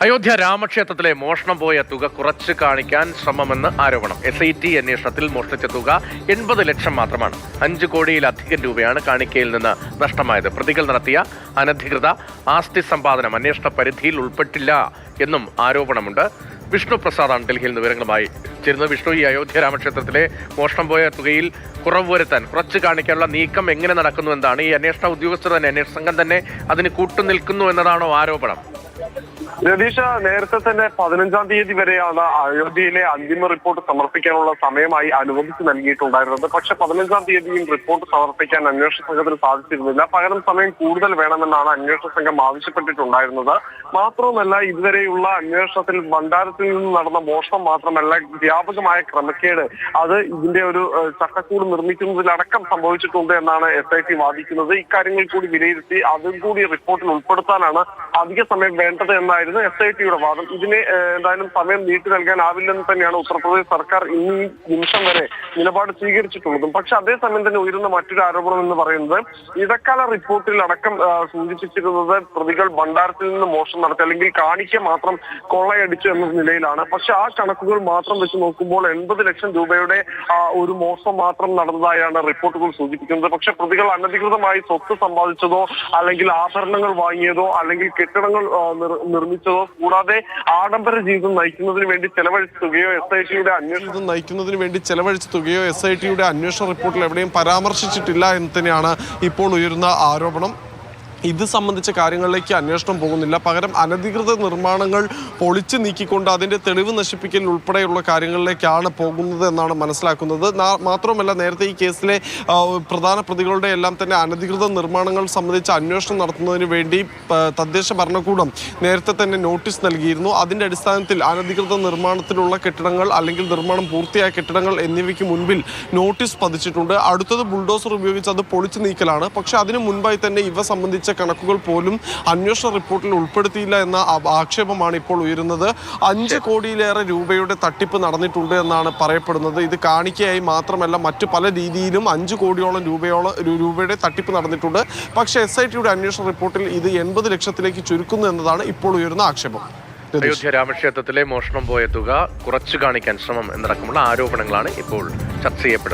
അയോധ്യ രാമക്ഷേത്രത്തിലെ മോഷണം പോയ തുക കുറച്ച് കാണിക്കാൻ ശ്രമമെന്ന് ആരോപണം. SIT അന്വേഷണത്തിൽ മോഷ്ടിച്ച തുക 80 ലക്ഷം മാത്രമാണ്. 5 കോടിയിലധികം രൂപയാണ് കാണിക്കയിൽ നിന്ന് നഷ്ടമായത്. പ്രതികൾ നടത്തിയ അനധികൃത ആസ്തി സമ്പാദനം അന്വേഷണ പരിധിയിൽ ഉൾപ്പെട്ടില്ല എന്നും ആരോപണമുണ്ട്. വിഷ്ണു പ്രസാദാണ് ഡൽഹിയിൽ നിന്ന് വിവരങ്ങളുമായി ചേരുന്നത്. വിഷ്ണു, ഈ അയോധ്യ രാമക്ഷേത്രത്തിലെ മോഷണം പോയ തുകയിൽ കുറവ് വരുത്താൻ, കുറച്ച് കാണിക്കാനുള്ള നീക്കം എങ്ങനെ നടക്കുന്നു എന്താണ്? ഈ അന്വേഷണ ഉദ്യോഗസ്ഥർ തന്നെ, അന്വേഷണ സംഘം തന്നെ അതിന് കൂട്ടുനിൽക്കുന്നു എന്നതാണോ ആരോപണം? രതീഷ, നേരത്തെ തന്നെ 15-ാം തീയതി വരെയാണ് അയോധ്യയിലെ അന്തിമ റിപ്പോർട്ട് സമർപ്പിക്കാനുള്ള സമയമായി അനുവദിച്ച് നൽകിയിട്ടുണ്ടായിരുന്നത്. പക്ഷെ 15-ാം തീയതിയും റിപ്പോർട്ട് സമർപ്പിക്കാൻ അന്വേഷണ സംഘത്തിന് സാധിച്ചിരുന്നില്ല. പകരം സമയം കൂടുതൽ വേണമെന്നാണ് അന്വേഷണ സംഘം ആവശ്യപ്പെട്ടിട്ടുണ്ടായിരുന്നത്. മാത്രവുമല്ല, ഇതുവരെയുള്ള അന്വേഷണത്തിൽ ഭണ്ഡാരത്തിൽ നിന്ന് നടന്ന മോഷണം മാത്രമല്ല, വ്യാപകമായ ക്രമക്കേട് അത് ഇതിന്റെ ഒരു ചട്ടക്കൂട് നിർമ്മിക്കുന്നതിലടക്കം സംഭവിച്ചിട്ടുണ്ട് എന്നാണ് SIT വാദിക്കുന്നത്. ഇക്കാര്യങ്ങൾ കൂടി വിലയിരുത്തി അതും കൂടി റിപ്പോർട്ടിൽ ഉൾപ്പെടുത്താനാണ് അധിക സമയം വേണ്ടത് എന്നായിരുന്നു SITയുടെ വാദം. ഇതിന് എന്തായാലും സമയം നീട്ടി നൽകാനാവില്ലെന്ന് തന്നെയാണ് ഉത്തർപ്രദേശ് സർക്കാർ ഈ നിമിഷം വരെ നിലപാട് സ്വീകരിച്ചിട്ടുള്ളതും. പക്ഷെ അതേസമയം തന്നെ ഉയരുന്ന മറ്റൊരു ആരോപണം എന്ന് പറയുന്നത്, ഇടക്കാല റിപ്പോർട്ടിൽ അടക്കം സൂചിപ്പിച്ചിരുന്നത് പ്രതികൾ ഭണ്ഡാരത്തിൽ നിന്ന് മോഷണം നടത്തി അല്ലെങ്കിൽ കാണിക്ക മാത്രം കൊള്ളയടിച്ചു എന്ന നിലയിലാണ്. പക്ഷെ ആ കണക്കുകൾ മാത്രം വെച്ച് നോക്കുമ്പോൾ 80 ലക്ഷം രൂപയുടെ ഒരു മോഷണം മാത്രം നടന്നതായാണ് റിപ്പോർട്ടുകൾ സൂചിപ്പിക്കുന്നത്. പക്ഷെ പ്രതികൾ അനധികൃതമായി സ്വത്ത് സമ്പാദിച്ചതോ അല്ലെങ്കിൽ ആഭരണങ്ങൾ വാങ്ങിയതോ അല്ലെങ്കിൽ കെട്ടിടങ്ങൾ നിർമ്മിച്ചതോ കൂടാതെ ആഡംബര ജീവിതം നയിക്കുന്നതിന് വേണ്ടി ചെലവഴിച്ച തുകയോ SITയുടെ അന്വേഷണ റിപ്പോർട്ടിൽ എവിടെയും പരാമർശിച്ചിട്ടില്ല എന്ന് തന്നെയാണ് ഇപ്പോൾ ഉയരുന്ന ആരോപണം. ഇത് സംബന്ധിച്ച കാര്യങ്ങളിലേക്ക് അന്വേഷണം പോകുന്നില്ല. പകരം അനധികൃത നിർമ്മാണങ്ങൾ പൊളിച്ചു നീക്കിക്കൊണ്ട് അതിൻ്റെ തെളിവ് നശിപ്പിക്കൽ ഉൾപ്പെടെയുള്ള കാര്യങ്ങളിലേക്കാണ് പോകുന്നത് എന്നാണ് മനസ്സിലാക്കുന്നത്. മാത്രമല്ല, നേരത്തെ ഈ കേസിലെ പ്രധാന പ്രതികളുടെ എല്ലാം തന്നെ അനധികൃത നിർമ്മാണങ്ങൾ സംബന്ധിച്ച് അന്വേഷണം നടത്തുന്നതിന് വേണ്ടി തദ്ദേശ ഭരണകൂടം നേരത്തെ തന്നെ നോട്ടീസ് നൽകിയിരുന്നു. അതിൻ്റെ അടിസ്ഥാനത്തിൽ അനധികൃത നിർമ്മാണത്തിലുള്ള കെട്ടിടങ്ങൾ അല്ലെങ്കിൽ നിർമ്മാണം പൂർത്തിയായ കെട്ടിടങ്ങൾ എന്നിവയ്ക്ക് മുൻപിൽ നോട്ടീസ് പതിച്ചിട്ടുണ്ട്. അടുത്തത് ബുൾഡോസർ ഉപയോഗിച്ച് അത് പൊളിച്ചു നീക്കലാണ്. പക്ഷേ അതിനു മുൻപായി തന്നെ ഇവ സംബന്ധിച്ച കണക്കുകൾ പോലും അന്വേഷണ റിപ്പോർട്ടിൽ ഉൾപ്പെടുത്തിയില്ല എന്ന ആക്ഷേപമാണ് ഇപ്പോൾ ഉയരുന്നത്. 5 കോടിയിലേറെ രൂപയുടെ തട്ടിപ്പ് നടന്നിട്ടുണ്ട് എന്നാണ് പറയപ്പെടുന്നത്. ഇത് കാണിക്കയായി മാത്രമല്ല, മറ്റു പല രീതിയിലും 5 കോടിയോളം രൂപയുടെ തട്ടിപ്പ് നടന്നിട്ടുണ്ട്. പക്ഷേ SITയുടെ അന്വേഷണ റിപ്പോർട്ടിൽ ഇത് 80 ലക്ഷത്തിലേക്ക് ചുരുക്കുന്നു എന്നതാണ് ഇപ്പോൾ ഉയരുന്ന ആക്ഷേപം. അയോധ്യ രാമക്ഷേത്രത്തിലെ മോഷണം പോയ തുക കുറച്ചു കാണിക്കാൻ ശ്രമം എന്നടക്കമുള്ള ആരോപണങ്ങളാണ് ഇപ്പോൾ ചർച്ച ചെയ്യപ്പെടുന്നത്.